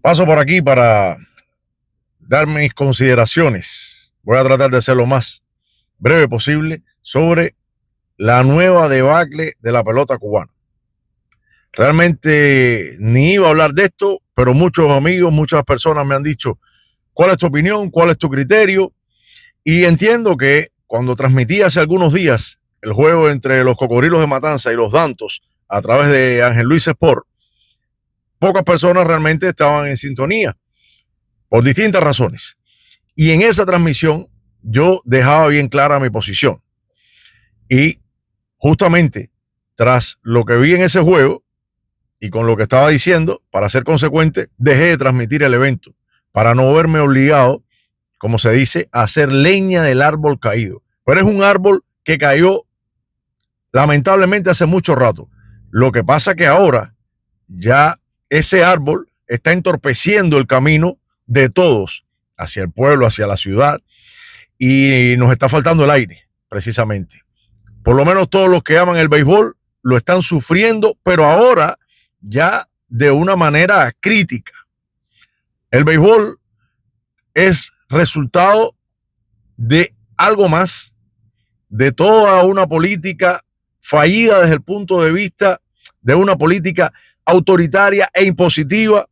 Paso por aquí para dar mis consideraciones. Voy a tratar de ser lo más breve posible sobre la nueva debacle de la pelota cubana. Realmente ni iba a hablar de esto, pero muchos amigos, muchas personas me han dicho, ¿cuál es tu opinión? ¿Cuál es tu criterio? Y entiendo que cuando transmití hace algunos días el juego entre los Cocodrilos de Matanza y los Dantos a través de Ángel Luis Sport, pocas personas realmente estaban en sintonía por distintas razones. Y en esa transmisión yo dejaba bien clara mi posición. Y justamente tras lo que vi en ese juego y con lo que estaba diciendo, para ser consecuente, dejé de transmitir el evento para no verme obligado, como se dice, a hacer leña del árbol caído. Pero es un árbol que cayó lamentablemente hace mucho rato. Lo que pasa que ahora ya ese árbol está entorpeciendo el camino de todos hacia el pueblo, hacia la ciudad, y nos está faltando el aire, precisamente. Por lo menos todos los que aman el béisbol lo están sufriendo, pero ahora ya de una manera crítica. El béisbol es resultado de algo más, de toda una política fallida desde el punto de vista de una política autoritaria e impositiva,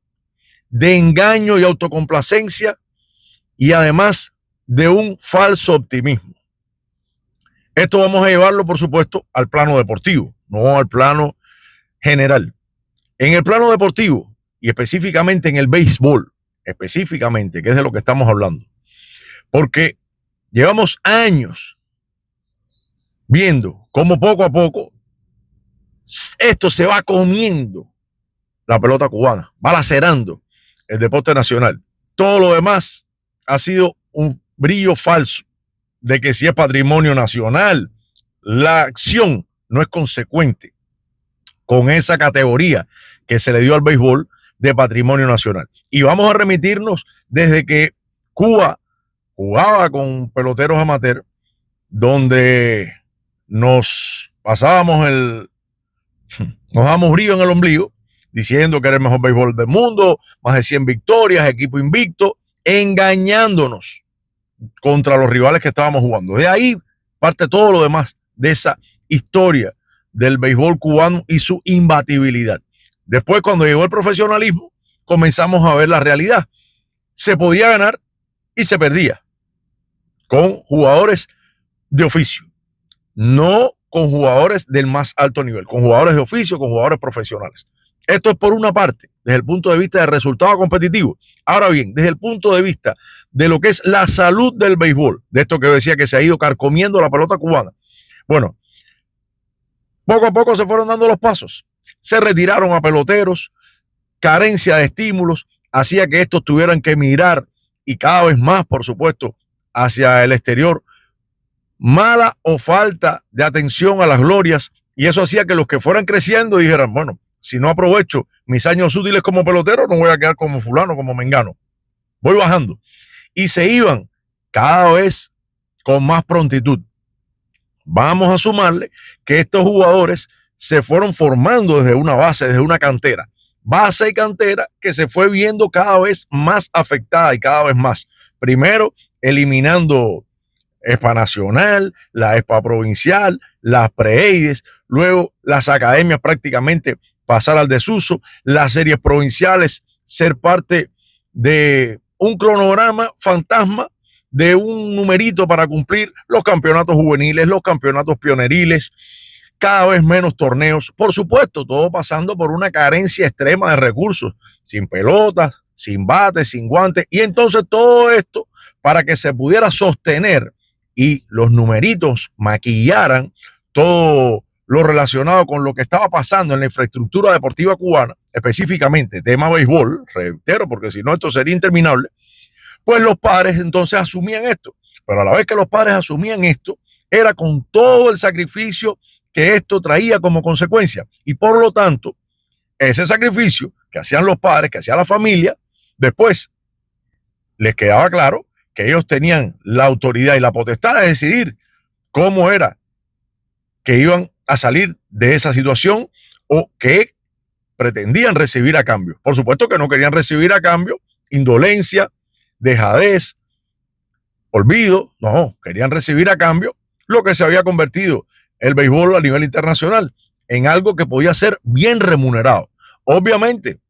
de engaño y autocomplacencia, y además de un falso optimismo. Esto vamos a llevarlo, por supuesto, al plano deportivo, no al plano general. En el plano deportivo, y específicamente en el béisbol, específicamente, que es de lo que estamos hablando, porque llevamos años viendo cómo poco a poco esto se va comiendo la pelota cubana, va lacerando el deporte nacional. Todo lo demás ha sido un brillo falso de que si es patrimonio nacional, la acción no es consecuente con esa categoría que se le dio al béisbol de patrimonio nacional. Y vamos a remitirnos desde que Cuba jugaba con peloteros amateur, donde nos pasábamos nos damos brillo en el ombligo, diciendo que era el mejor béisbol del mundo, más de 100 victorias, equipo invicto, engañándonos contra los rivales que estábamos jugando. De ahí parte todo lo demás de esa historia del béisbol cubano y su imbatibilidad. Después, cuando llegó el profesionalismo, comenzamos a ver la realidad. Se podía ganar y se perdía con jugadores de oficio, no con jugadores del más alto nivel, con jugadores de oficio, con jugadores profesionales. Esto es por una parte, desde el punto de vista del resultado competitivo. Ahora bien, desde el punto de vista de lo que es la salud del béisbol, de esto que decía que se ha ido carcomiendo la pelota cubana. Bueno, poco a poco se fueron dando los pasos. Se retiraron a peloteros, carencia de estímulos, hacía que estos tuvieran que mirar y cada vez más, por supuesto, hacia el exterior. Mala o falta de atención a las glorias, y eso hacía que los que fueran creciendo dijeran, bueno, si no aprovecho mis años útiles como pelotero, no voy a quedar como fulano, como mengano. Voy bajando. Y se iban cada vez con más prontitud. Vamos a sumarle que estos jugadores se fueron formando desde una base, desde una cantera. Base y cantera que se fue viendo cada vez más afectada y cada vez más. Primero, eliminando ESPA Nacional, la ESPA Provincial, las Preeides, luego las academias prácticamente pasar al desuso, las series provinciales ser parte de un cronograma fantasma, de un numerito para cumplir los campeonatos juveniles, los campeonatos pioneriles, cada vez menos torneos, por supuesto, todo pasando por una carencia extrema de recursos, sin pelotas, sin bates, sin guantes, y entonces todo esto para que se pudiera sostener y los numeritos maquillaran todo lo relacionado con lo que estaba pasando en la infraestructura deportiva cubana, específicamente tema béisbol, reitero, porque si no esto sería interminable, pues los padres entonces asumían esto. Pero a la vez que los padres asumían esto, era con todo el sacrificio que esto traía como consecuencia. Y por lo tanto, ese sacrificio que hacían los padres, que hacía la familia, después les quedaba claro que ellos tenían la autoridad y la potestad de decidir cómo era que iban a salir de esa situación o qué pretendían recibir a cambio. Por supuesto que no querían recibir a cambio indolencia, dejadez, olvido, no, querían recibir a cambio lo que se había convertido el béisbol a nivel internacional en algo que podía ser bien remunerado. Obviamente,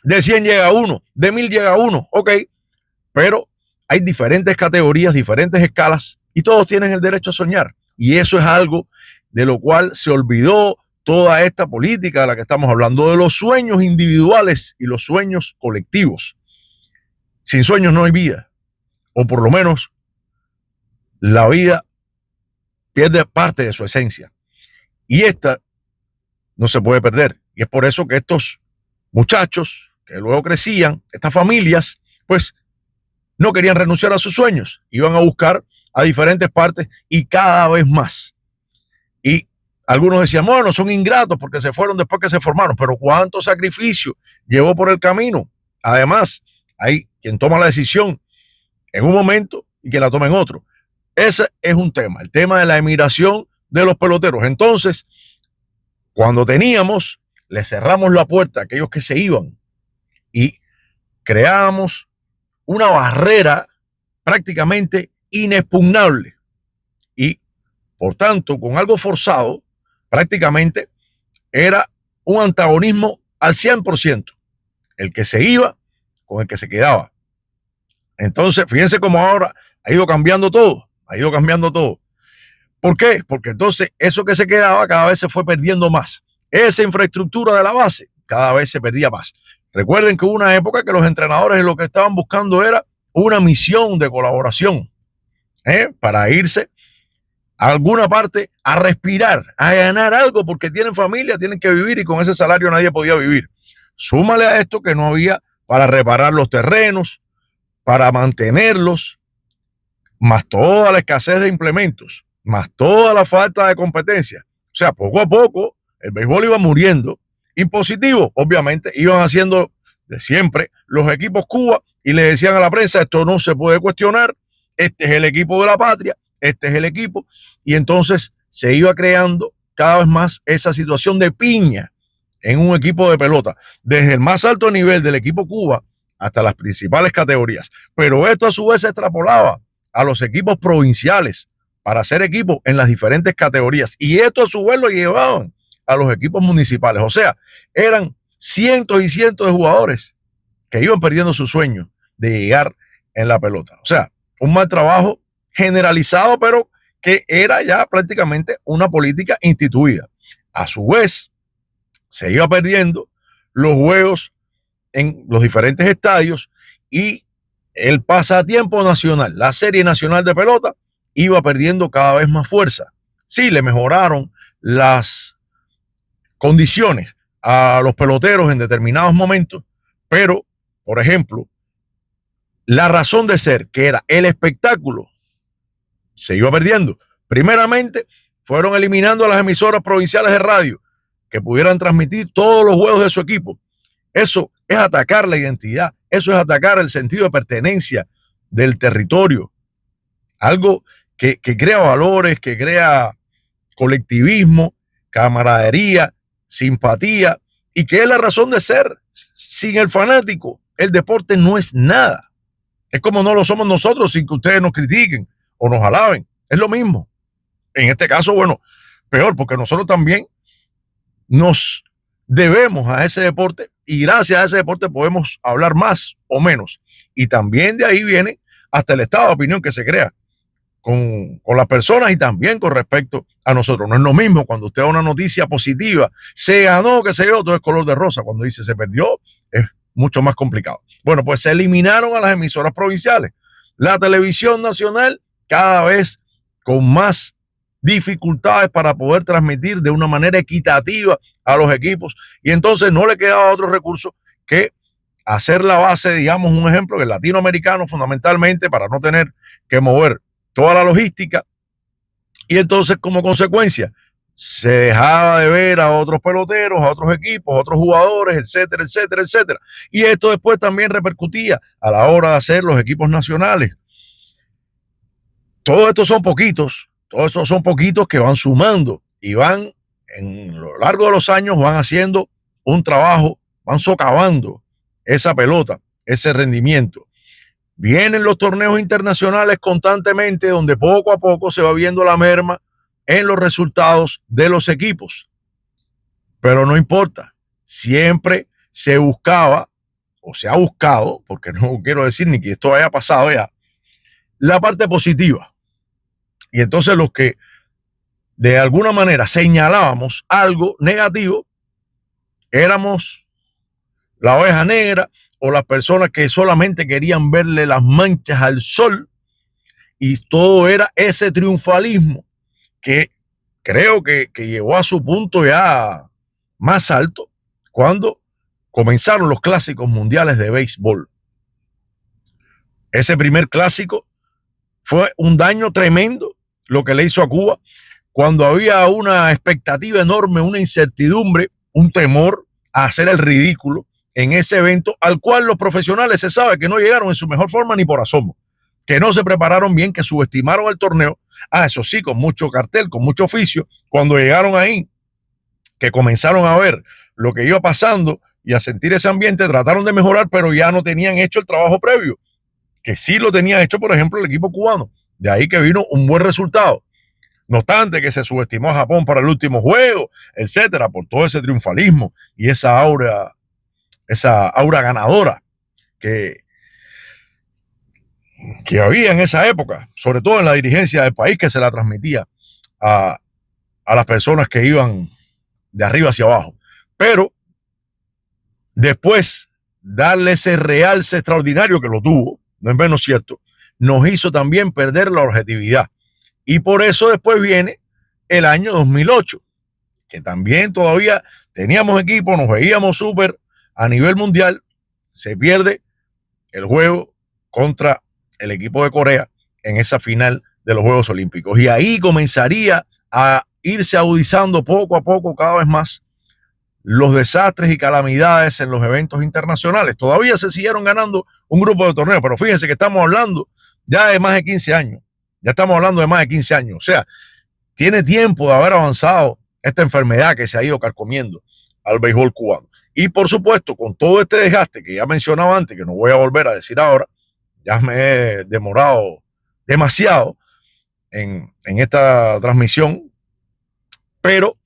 de 100 llega uno, de 1000 llega uno, ok, pero hay diferentes categorías, diferentes escalas y todos tienen el derecho a soñar. Y eso es algo de lo cual se olvidó toda esta política de la que estamos hablando, de los sueños individuales y los sueños colectivos. Sin sueños no hay vida, o por lo menos la vida pierde parte de su esencia. Y esta no se puede perder. Y es por eso que estos muchachos que luego crecían, estas familias, pues no querían renunciar a sus sueños, iban a buscar a diferentes partes y cada vez más. Y algunos decían, bueno, son ingratos porque se fueron después que se formaron, pero cuánto sacrificio llevó por el camino. Además, hay quien toma la decisión en un momento y quien la toma en otro. Ese es un tema, el tema de la emigración de los peloteros. Entonces, cuando le cerramos la puerta a aquellos que se iban y creábamos una barrera prácticamente inexpugnable y, por tanto, con algo forzado, prácticamente era un antagonismo al 100%, el que se iba con el que se quedaba. Entonces, fíjense cómo ahora ha ido cambiando todo, ¿Por qué? Porque entonces eso que se quedaba cada vez se fue perdiendo más. Esa infraestructura de la base cada vez se perdía más. Recuerden que hubo una época que los entrenadores lo que estaban buscando era una misión de colaboración, para irse a alguna parte a respirar, a ganar algo, porque tienen familia, tienen que vivir y con ese salario nadie podía vivir. Súmale a esto que no había para reparar los terrenos, para mantenerlos, más toda la escasez de implementos, más toda la falta de competencia. O sea, poco a poco el béisbol iba muriendo. Impositivo, obviamente, iban haciendo de siempre los equipos Cuba y le decían a la prensa, esto no se puede cuestionar, este es el equipo de la patria, este es el equipo, y entonces se iba creando cada vez más esa situación de piña en un equipo de pelota, desde el más alto nivel del equipo Cuba hasta las principales categorías. Pero esto a su vez se extrapolaba a los equipos provinciales para hacer equipos en las diferentes categorías, y esto a su vez lo llevaban a los equipos municipales. O sea, eran cientos y cientos de jugadores que iban perdiendo su sueño de llegar en la pelota. O sea, un mal trabajo generalizado, pero que era ya prácticamente una política instituida. A su vez, se iba perdiendo los juegos en los diferentes estadios y el pasatiempo nacional, la serie nacional de pelota, iba perdiendo cada vez más fuerza. Sí, le mejoraron las condiciones a los peloteros en determinados momentos, pero, por ejemplo, la razón de ser, que era el espectáculo, se iba perdiendo. Primeramente, fueron eliminando a las emisoras provinciales de radio que pudieran transmitir todos los juegos de su equipo. Eso es atacar la identidad, eso es atacar el sentido de pertenencia del territorio. Algo que crea valores, que crea colectivismo, camaradería, simpatía, y que es la razón de ser. Sin el fanático, el deporte no es nada. Es como no lo somos nosotros sin que ustedes nos critiquen o nos alaben. Es lo mismo. En este caso, bueno, peor, porque nosotros también nos debemos a ese deporte y gracias a ese deporte podemos hablar más o menos. Y también de ahí viene hasta el estado de opinión que se crea con las personas y también con respecto a nosotros. No es lo mismo cuando usted da una noticia positiva, se ganó, qué sé yo, todo es color de rosa. Cuando dice se perdió, es mucho más complicado. Bueno, pues se eliminaron a las emisoras provinciales. La televisión nacional cada vez con más dificultades para poder transmitir de una manera equitativa a los equipos, y entonces no le quedaba otro recurso que hacer la base, digamos, un ejemplo, que el latinoamericano fundamentalmente, para no tener que mover toda la logística, y entonces como consecuencia se dejaba de ver a otros peloteros, a otros equipos, a otros jugadores, etcétera, etcétera, etcétera. Y esto después también repercutía a la hora de hacer los equipos nacionales. Todos estos son poquitos que van sumando y van, en lo largo de los años, van haciendo un trabajo, van socavando esa pelota, ese rendimiento. Vienen los torneos internacionales constantemente, donde poco a poco se va viendo la merma en los resultados de los equipos. Pero no importa, siempre se buscaba, o se ha buscado, porque no quiero decir ni que esto haya pasado ya, la parte positiva. Y entonces los que de alguna manera señalábamos algo negativo, éramos la oveja negra o las personas que solamente querían verle las manchas al sol, y todo era ese triunfalismo que creo que llegó a su punto ya más alto cuando comenzaron los clásicos mundiales de béisbol. Ese primer clásico fue un daño tremendo lo que le hizo a Cuba, cuando había una expectativa enorme, una incertidumbre, un temor a hacer el ridículo en ese evento, al cual los profesionales se sabe que no llegaron en su mejor forma ni por asomo, que no se prepararon bien, que subestimaron el torneo. Eso sí, con mucho cartel, con mucho oficio. Cuando llegaron ahí, que comenzaron a ver lo que iba pasando y a sentir ese ambiente, trataron de mejorar, pero ya no tenían hecho el trabajo previo, que sí lo tenía hecho, por ejemplo, el equipo cubano. De ahí que vino un buen resultado. No obstante que se subestimó a Japón para el último juego, etcétera, por todo ese triunfalismo y esa aura ganadora que había en esa época, sobre todo en la dirigencia del país, que se la transmitía a las personas que iban de arriba hacia abajo. Pero después, darle ese realce extraordinario que lo tuvo, no es menos cierto, nos hizo también perder la objetividad. Y por eso después viene el año 2008, que también todavía teníamos equipo, nos veíamos súper a nivel mundial. Se pierde el juego contra el equipo de Corea en esa final de los Juegos Olímpicos. Y ahí comenzaría a irse agudizando poco a poco cada vez más los desastres y calamidades en los eventos internacionales. Todavía se siguieron ganando un grupo de torneos, pero fíjense que estamos hablando ya de más de 15 años. Ya estamos hablando de más de 15 años. O sea, tiene tiempo de haber avanzado esta enfermedad que se ha ido carcomiendo al béisbol cubano. Y por supuesto, con todo este desgaste que ya mencionaba antes, que no voy a volver a decir ahora, ya me he demorado demasiado en esta transmisión, pero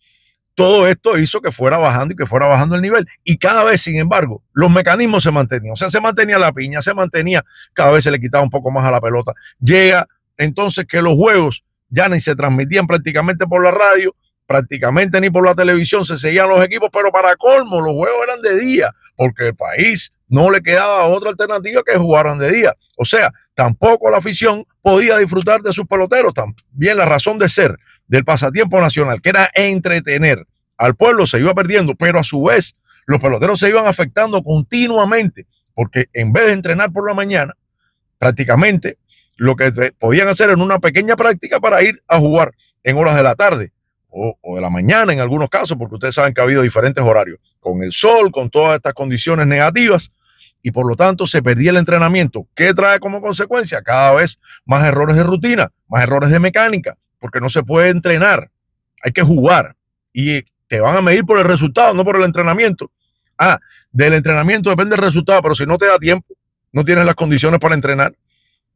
todo esto hizo que fuera bajando y que fuera bajando el nivel. Y cada vez, sin embargo, los mecanismos se mantenían. O sea, se mantenía la piña, se mantenía, cada vez se le quitaba un poco más a la pelota. Llega entonces que los juegos ya ni se transmitían prácticamente por la radio, prácticamente ni por la televisión, se seguían los equipos, pero para colmo, los juegos eran de día, porque el país no le quedaba otra alternativa que jugaran de día. O sea, tampoco la afición podía disfrutar de sus peloteros. También la razón de ser del pasatiempo nacional, que era entretener al pueblo, se iba perdiendo, pero a su vez los peloteros se iban afectando continuamente, porque en vez de entrenar por la mañana, prácticamente lo que podían hacer en una pequeña práctica para ir a jugar en horas de la tarde o de la mañana en algunos casos, porque ustedes saben que ha habido diferentes horarios, con el sol, con todas estas condiciones negativas, y por lo tanto se perdía el entrenamiento. ¿Qué trae como consecuencia? Cada vez más errores de rutina, más errores de mecánica, porque no se puede entrenar, hay que jugar, y te van a medir por el resultado, no por el entrenamiento. Del entrenamiento depende el resultado, pero si no te da tiempo, no tienes las condiciones para entrenar,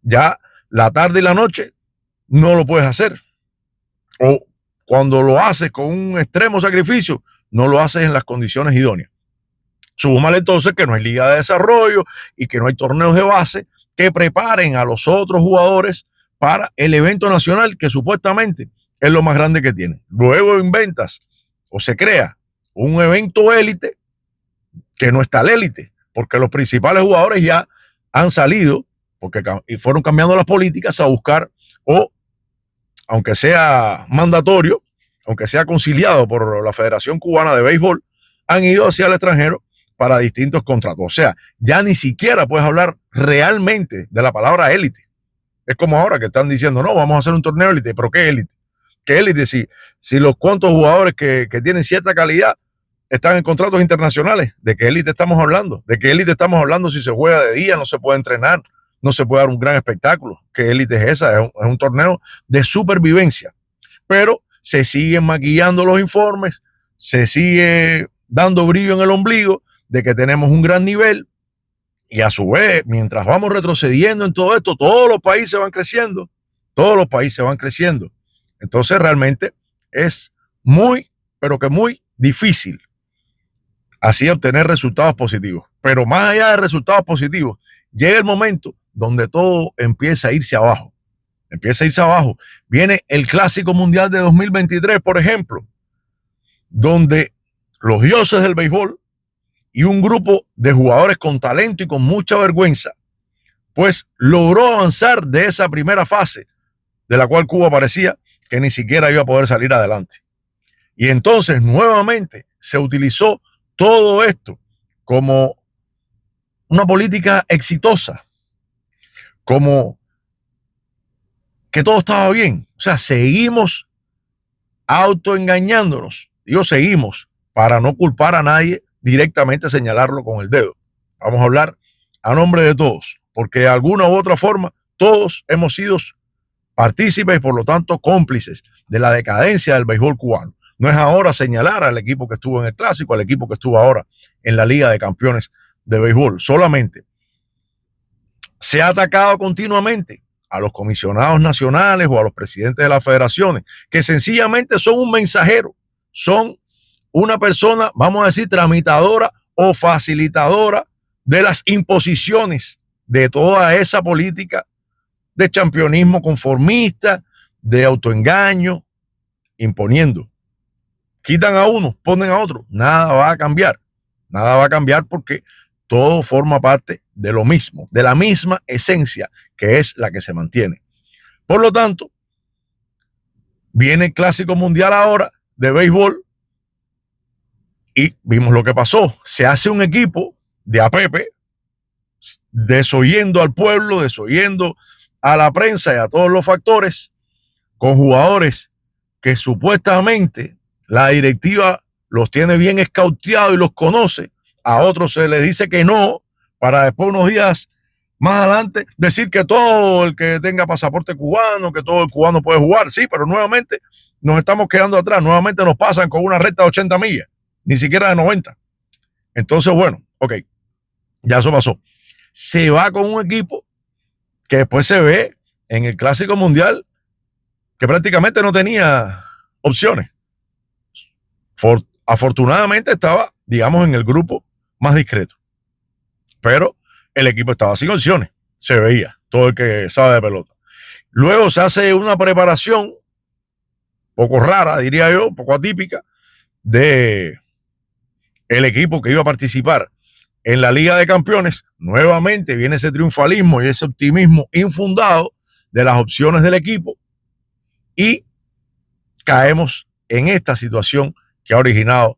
ya la tarde y la noche no lo puedes hacer. O cuando lo haces con un extremo sacrificio, no lo haces en las condiciones idóneas. Súmale entonces que no hay liga de desarrollo y que no hay torneos de base que preparen a los otros jugadores para el evento nacional, que supuestamente es lo más grande que tiene. Luego inventas o se crea un evento élite que no está al élite, porque los principales jugadores ya han salido, porque fueron cambiando las políticas a buscar, o aunque sea mandatorio, aunque sea conciliado por la Federación Cubana de Béisbol, han ido hacia el extranjero para distintos contratos. O sea, ya ni siquiera puedes hablar realmente de la palabra élite. Es como ahora que están diciendo, no, vamos a hacer un torneo élite. ¿Pero qué élite? ¿Qué élite? Si los cuantos jugadores que tienen cierta calidad están en contratos internacionales, ¿de qué élite estamos hablando? ¿De qué élite estamos hablando si se juega de día, no se puede entrenar, no se puede dar un gran espectáculo? ¿Qué élite es esa? Es un torneo de supervivencia. Pero se siguen maquillando los informes, se sigue dando brillo en el ombligo de que tenemos un gran nivel, y a su vez, mientras vamos retrocediendo en todo esto, todos los países van creciendo, todos los países van creciendo. Entonces realmente es muy, pero que muy difícil así obtener resultados positivos. Pero más allá de resultados positivos, llega el momento donde todo empieza a irse abajo. Empieza a irse abajo. Viene el Clásico Mundial de 2023, por ejemplo, donde los dioses del béisbol y un grupo de jugadores con talento y con mucha vergüenza, pues logró avanzar de esa primera fase de la cual Cuba parecía que ni siquiera iba a poder salir adelante. Y entonces nuevamente se utilizó todo esto como una política exitosa, como que todo estaba bien. O sea, seguimos autoengañándonos. Digo, seguimos para no culpar a nadie directamente, señalarlo con el dedo. Vamos a hablar a nombre de todos, porque de alguna u otra forma todos hemos sido partícipes y por lo tanto cómplices de la decadencia del béisbol cubano. No es ahora señalar al equipo que estuvo en el Clásico, al equipo que estuvo ahora en la Liga de Campeones de Béisbol. Solamente se ha atacado continuamente a los comisionados nacionales o a los presidentes de las federaciones, que sencillamente son un mensajero, son una persona, vamos a decir, tramitadora o facilitadora de las imposiciones de toda esa política de championismo conformista, de autoengaño, imponiendo. Quitan a uno, ponen a otro, nada va a cambiar. Nada va a cambiar porque todo forma parte de lo mismo, de la misma esencia que es la que se mantiene. Por lo tanto, viene el Clásico Mundial ahora de béisbol y vimos lo que pasó. Se hace un equipo de APP, desoyendo al pueblo, desoyendo a la prensa y a todos los factores, con jugadores que supuestamente la directiva los tiene bien escauteados y los conoce. A otros se les dice que no, para después unos días más adelante decir que todo el que tenga pasaporte cubano, que todo el cubano puede jugar. Sí, pero nuevamente nos estamos quedando atrás. Nuevamente nos pasan con una recta de 80 millas, ni siquiera de 90. Entonces, bueno, ok, ya eso pasó. Se va con un equipo que después se ve en el Clásico Mundial que prácticamente no tenía opciones. Afortunadamente estaba, digamos, en el grupo más discreto. Pero el equipo estaba sin opciones. Se veía, todo el que sabe de pelota. Luego se hace una preparación poco rara, diría yo, poco atípica, de el equipo que iba a participar en la Liga de Campeones. Nuevamente viene ese triunfalismo y ese optimismo infundado de las opciones del equipo y caemos en esta situación que ha originado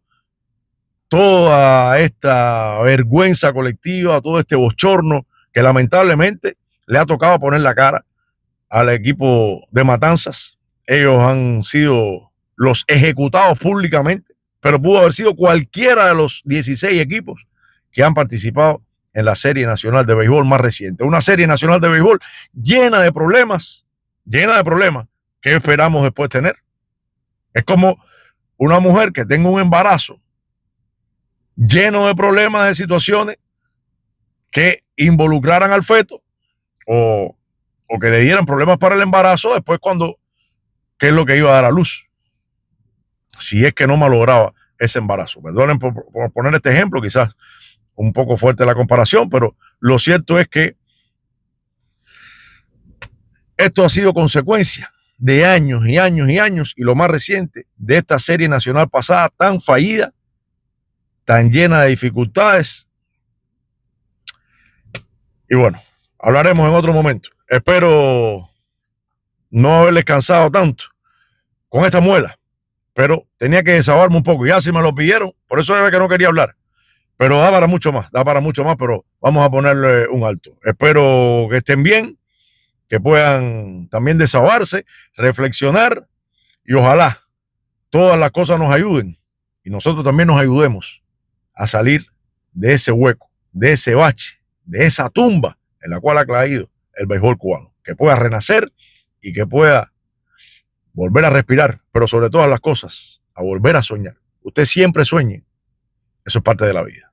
toda esta vergüenza colectiva, todo este bochorno que lamentablemente le ha tocado poner la cara al equipo de Matanzas. Ellos han sido los ejecutados públicamente, pero pudo haber sido cualquiera de los 16 equipos que han participado en la Serie Nacional de Béisbol más reciente. Una Serie Nacional de Béisbol llena de problemas que esperamos después tener. Es como una mujer que tenga un embarazo lleno de problemas, de situaciones que involucraran al feto o que le dieran problemas para el embarazo después cuando, ¿qué es lo que iba a dar a luz? Si es que no malograba ese embarazo. Perdonen por poner este ejemplo, quizás un poco fuerte la comparación, pero lo cierto es que esto ha sido consecuencia de años y años y años, y lo más reciente de esta Serie Nacional pasada tan fallida, tan llena de dificultades. Y bueno, hablaremos en otro momento. Espero no haberles cansado tanto con esta muela, pero tenía que desahogarme un poco. Ya si me lo pidieron, por eso era que no quería hablar. Pero da para mucho más, pero vamos a ponerle un alto. Espero que estén bien, que puedan también desahogarse, reflexionar y ojalá todas las cosas nos ayuden y nosotros también nos ayudemos a salir de ese hueco, de ese bache, de esa tumba en la cual ha caído el béisbol cubano, que pueda renacer y que pueda volver a respirar, pero sobre todas las cosas, a volver a soñar. Usted siempre sueñe, Eso es parte de la vida.